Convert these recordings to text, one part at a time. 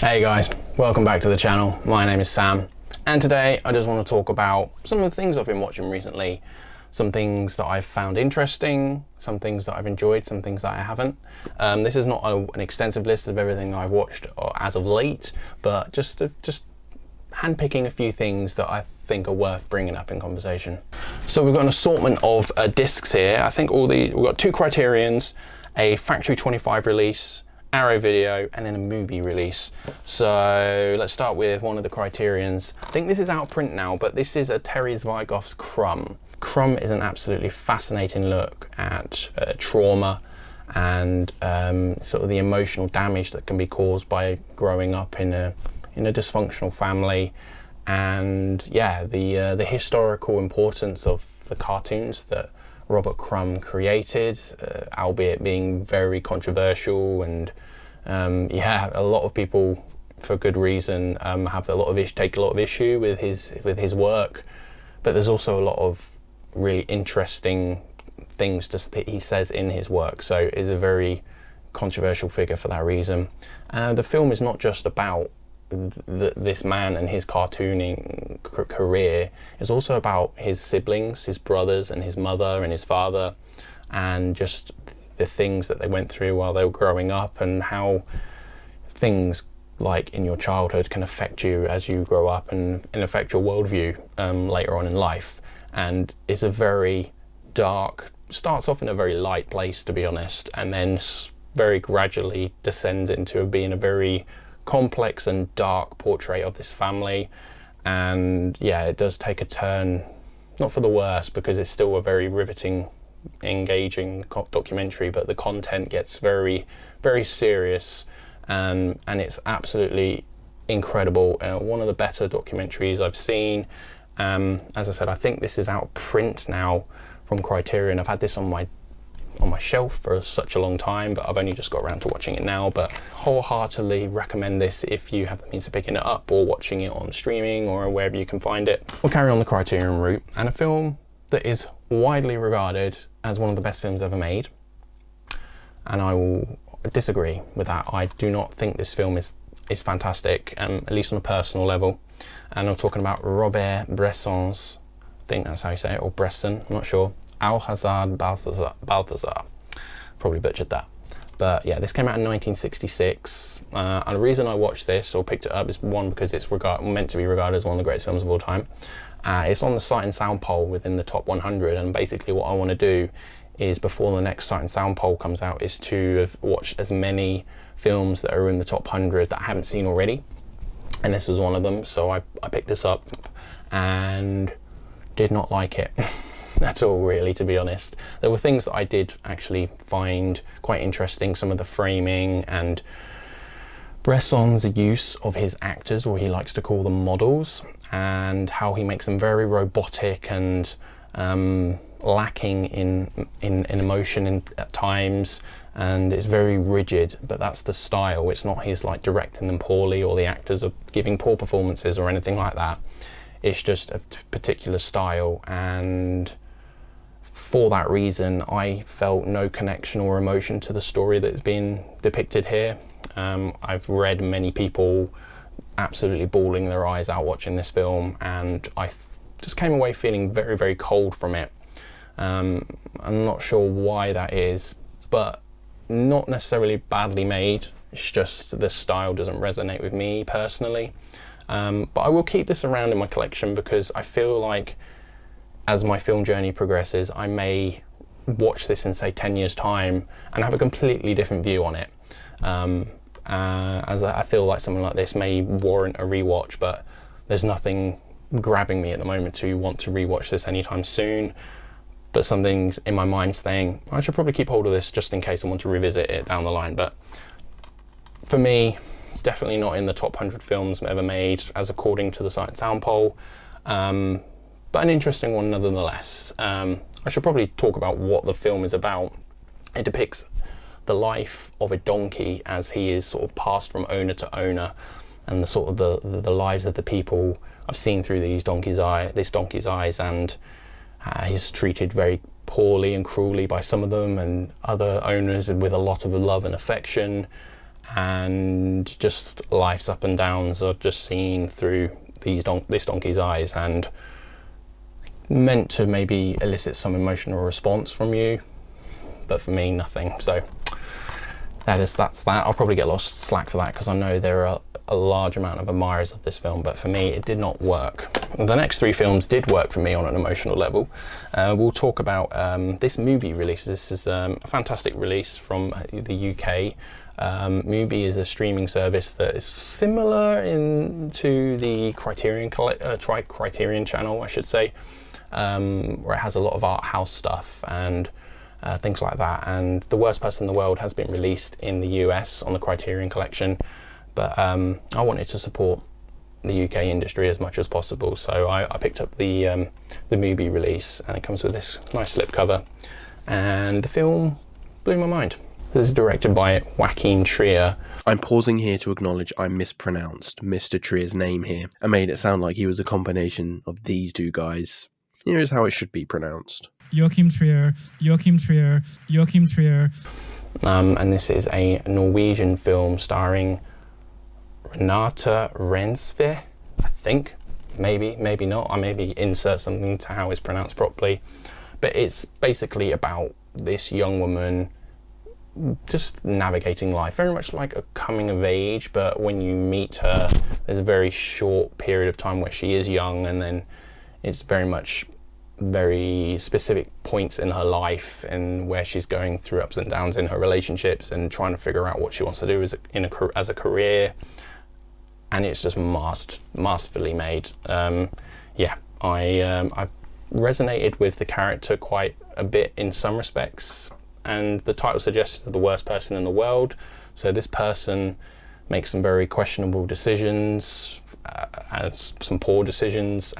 Hey guys, welcome back to the channel. My name is Sam, and today I just want to talk about some of the things I've been watching recently. Some things that I've found interesting, some things that I've enjoyed, some things that I haven't. This is not an extensive list of everything I've watched as of late, but just handpicking a few things that I think are worth bringing up in conversation. So we've got an assortment of discs here. I think we've got two Criterions, a Factory 25 release, Arrow Video, and then a movie release. So let's start with one of the Criterions. I think this is out of print now, but this is a Terry Zweigoff's Crumb. Crumb is an absolutely fascinating look at trauma and sort of the emotional damage that can be caused by growing up in a dysfunctional family, and yeah, the historical importance of the cartoons that Robert Crumb created, albeit being very controversial, and yeah, a lot of people, for good reason, take a lot of issue with his work. But there's also a lot of really interesting things that he says in his work. So is a very controversial figure for that reason. The film is not just about this man and his cartooning career. It's also about his siblings, his brothers and his mother and his father, and just the things that they went through while they were growing up, and how things like in your childhood can affect you as you grow up and affect your worldview later on in life. And it's a very dark, starts off in a very light place, to be honest, and then very gradually descends into being a very complex and dark portrait of this family. And yeah, it does take a turn, not for the worse, because it's still a very riveting, engaging documentary, but the content gets very, very serious, and it's absolutely incredible. One of the better documentaries I've seen. As I said, I think this is out of print now from Criterion. I've had this on my shelf for such a long time, but I've only just got around to watching it now. But wholeheartedly recommend this if you have the means of picking it up or watching it on streaming or wherever you can find it. We'll carry on the Criterion route, and a film that is widely regarded as one of the best films ever made, and I will disagree with that. I do not think this film is fantastic, at least on a personal level. And I'm talking about Robert Bresson's, I think that's how you say it, or Bresson, I'm not sure, Alcazar Balthazar. Probably butchered that. But yeah, this came out in 1966. And the reason I watched this or picked it up is, one, because it's meant to be regarded as one of the greatest films of all time. It's on the Sight and Sound poll within the top 100, and basically what I want to do is, before the next Sight and Sound poll comes out, is to watch as many films that are in the top 100 that I haven't seen already. And this was one of them, so I picked this up and did not like it. At all, really, to be honest. There were things that I did actually find quite interesting, some of the framing and Bresson's use of his actors, or he likes to call them models, and how he makes them very robotic and lacking in emotion at times, and it's very rigid. But that's the style. It's not he's like directing them poorly, or the actors are giving poor performances or anything like that. It's just a particular style, and for that reason I felt no connection or emotion to the story that's being depicted here. I've read many people absolutely bawling their eyes out watching this film, and I just came away feeling very, very cold from it. I'm not sure why that is, but not necessarily badly made. It's just the style doesn't resonate with me personally. But I will keep this around in my collection, because I feel like as my film journey progresses, I may watch this in, say, 10 years time and have a completely different view on it. As I feel like something like this may warrant a rewatch, but there's nothing grabbing me at the moment to want to rewatch this anytime soon. But something's in my mind saying I should probably keep hold of this just in case I want to revisit it down the line. But for me, definitely not in the top 100 films ever made, as according to the Sight and Sound poll. But an interesting one nonetheless. I should probably talk about what the film is about. It depicts the life of a donkey as he is sort of passed from owner to owner, and the sort of the lives of the people I've seen through this donkey's eyes, and he's treated very poorly and cruelly by some of them, and other owners with a lot of love and affection. and just life's up and downs are just seen through this donkey's eyes, and meant to maybe elicit some emotional response from you, but for me, nothing. So that's that. I'll probably get lost slack for that, because I know there are a large amount of admirers of this film, but for me it did not work. The next three films did work for me on an emotional level. We'll talk about this Mubi release. This is a fantastic release from the UK. Mubi is a streaming service that is similar to the Criterion channel, I should say, where it has a lot of art house stuff and things like that. And The Worst Person in the World has been released in the US on the Criterion collection, but I wanted to support the UK industry as much as possible, so I picked up the Mubi release, and it comes with this nice slipcover, and the film blew my mind. This is directed by Joachim Trier. I'm pausing here to acknowledge I mispronounced Mr. Trier's name here and made it sound like he was a combination of these two guys. Here's how it should be pronounced. Joachim Trier, Joachim Trier, Joachim Trier. And this is a Norwegian film starring Renate Reinsve, I think. Maybe not. I maybe insert something to how it's pronounced properly. But it's basically about this young woman just navigating life, very much like a coming of age, but when you meet her, there's a very short period of time where she is young, and then it's very specific points in her life and where she's going through ups and downs in her relationships and trying to figure out what she wants to do as a career. And it's just masterfully made. I resonated with the character quite a bit in some respects, and the title suggests the worst person in the world. So this person makes some very questionable decisions, some poor decisions,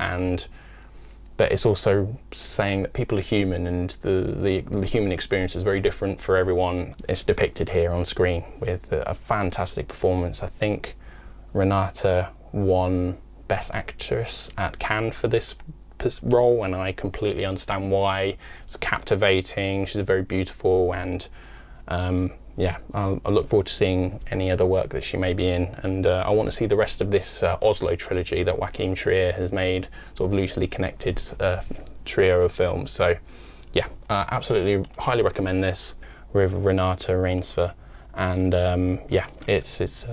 but it's also saying that people are human, and the human experience is very different for everyone. It's depicted here on screen with a fantastic performance. I think Renate won Best Actress at Cannes for this role, and I completely understand why. It's captivating, she's very beautiful, and I look forward to seeing any other work that she may be in, and I want to see the rest of this Oslo trilogy that Joachim Trier has made, sort of loosely connected trio of films. So yeah, absolutely highly recommend this with Renate Reinsve, and it's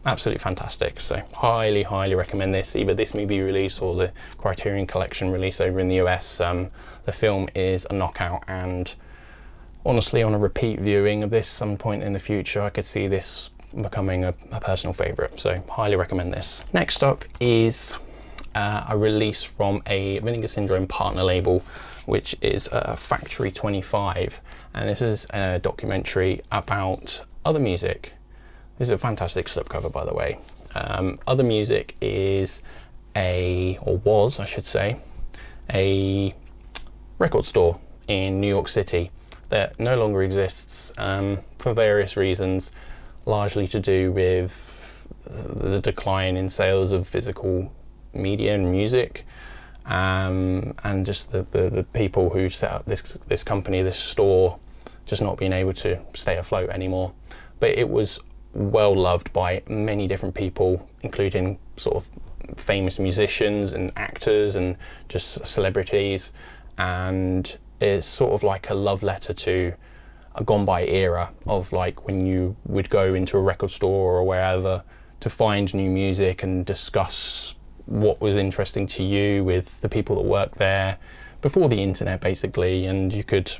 absolutely fantastic. So highly recommend this, either this movie release or the Criterion Collection release over in the US. The film is a knockout, and honestly, on a repeat viewing of this some point in the future, I could see this becoming a personal favourite. So highly recommend this. Next up is a release from a Vinegar Syndrome partner label, which is Factory 25, and this is a documentary about Other Music. This is a fantastic slipcover, by the way. Other Music is was, I should say, a record store in New York City that no longer exists for various reasons, largely to do with the decline in sales of physical media and music, and just the people who set up this company, this store, just not being able to stay afloat anymore. But it was well loved by many different people, including sort of famous musicians and actors and just celebrities, and it's sort of like a love letter to a gone by era of like when you would go into a record store or wherever to find new music and discuss what was interesting to you with the people that worked there before the internet, basically, and you could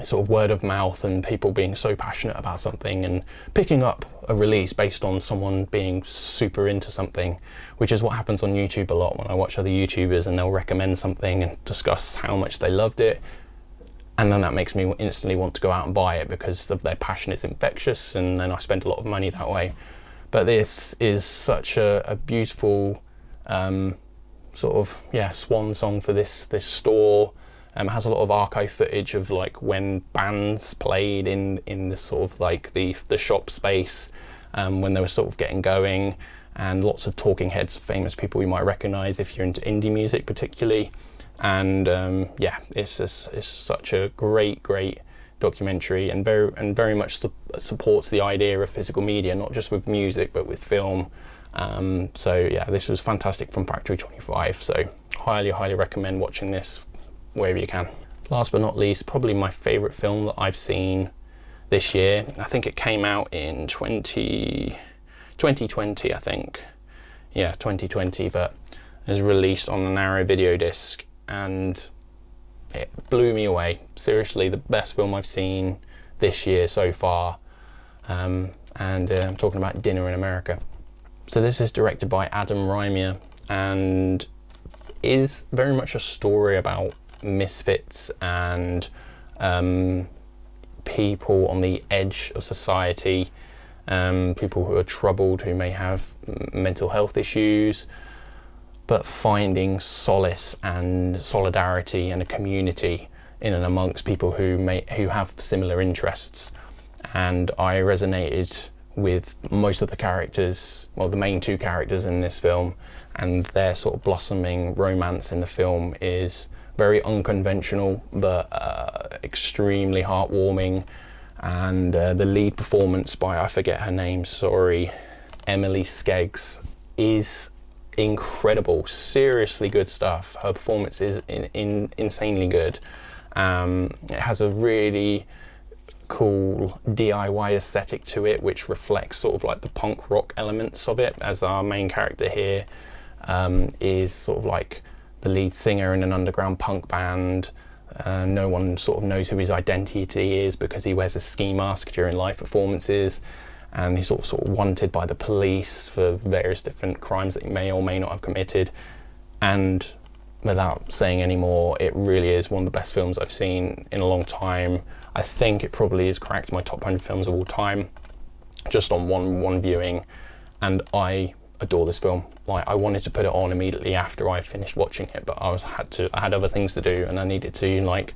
sort of word of mouth and people being so passionate about something and picking up a release based on someone being super into something, which is what happens on YouTube a lot when I watch other YouTubers, and they'll recommend something and discuss how much they loved it, and then that makes me instantly want to go out and buy it because of their passion is infectious, and then I spend a lot of money that way. But this is such a beautiful sort of swan song for this store. It has a lot of archive footage of like when bands played in this sort of like the shop space when they were sort of getting going, and lots of talking heads, famous people you might recognize if you're into indie music particularly. And it's such a great documentary, and very much supports the idea of physical media, not just with music but with film. So yeah, this was fantastic from Factory 25. So highly recommend watching this wherever you can. Last but not least, probably my favorite film that I've seen this year. I think it came out in 2020, I think. Yeah, 2020, but it was released on an Arrow video disc and it blew me away. Seriously, the best film I've seen this year so far. I'm talking about Dinner in America. So this is directed by Adam Rymier and is very much a story about misfits and people on the edge of society, people who are troubled, who may have mental health issues, but finding solace and solidarity and a community in and amongst people who have similar interests. And I resonated with most of the characters, well, the main two characters in this film, and their sort of blossoming romance in the film is very unconventional, but extremely heartwarming. And the lead performance by, I forget her name, sorry, Emily Skeggs, is incredible. Seriously good stuff. Her performance is insanely good. It has a really cool DIY aesthetic to it, which reflects sort of like the punk rock elements of it, as our main character here is sort of like the lead singer in an underground punk band. No one sort of knows who his identity is because he wears a ski mask during live performances, and he's sort of wanted by the police for various different crimes that he may or may not have committed. And without saying any more, it really is one of the best films I've seen in a long time. I think it probably has cracked my top 100 films of all time just on one viewing, and I adore this film. Like, I wanted to put it on immediately after I finished watching it, but I had other things to do, and I needed to like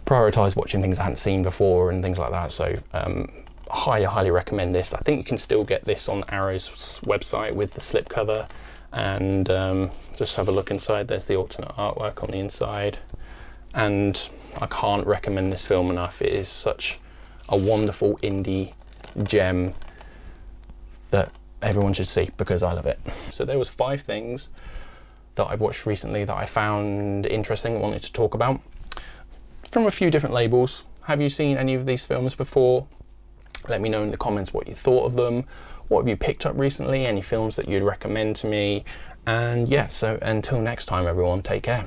prioritize watching things I hadn't seen before and things like that. So highly recommend this. I think you can still get this on Arrow's website with the slipcover, and just have a look inside. There's the alternate artwork on the inside, and I can't recommend this film enough. It is such a wonderful indie gem that everyone should see, because I love it. So there was 5 things that I've watched recently that I found interesting and wanted to talk about from a few different labels. Have you seen any of these films before? Let me know in the comments what you thought of them. What have you picked up recently? Any films that you'd recommend to me? And yeah, so until next time everyone, take care.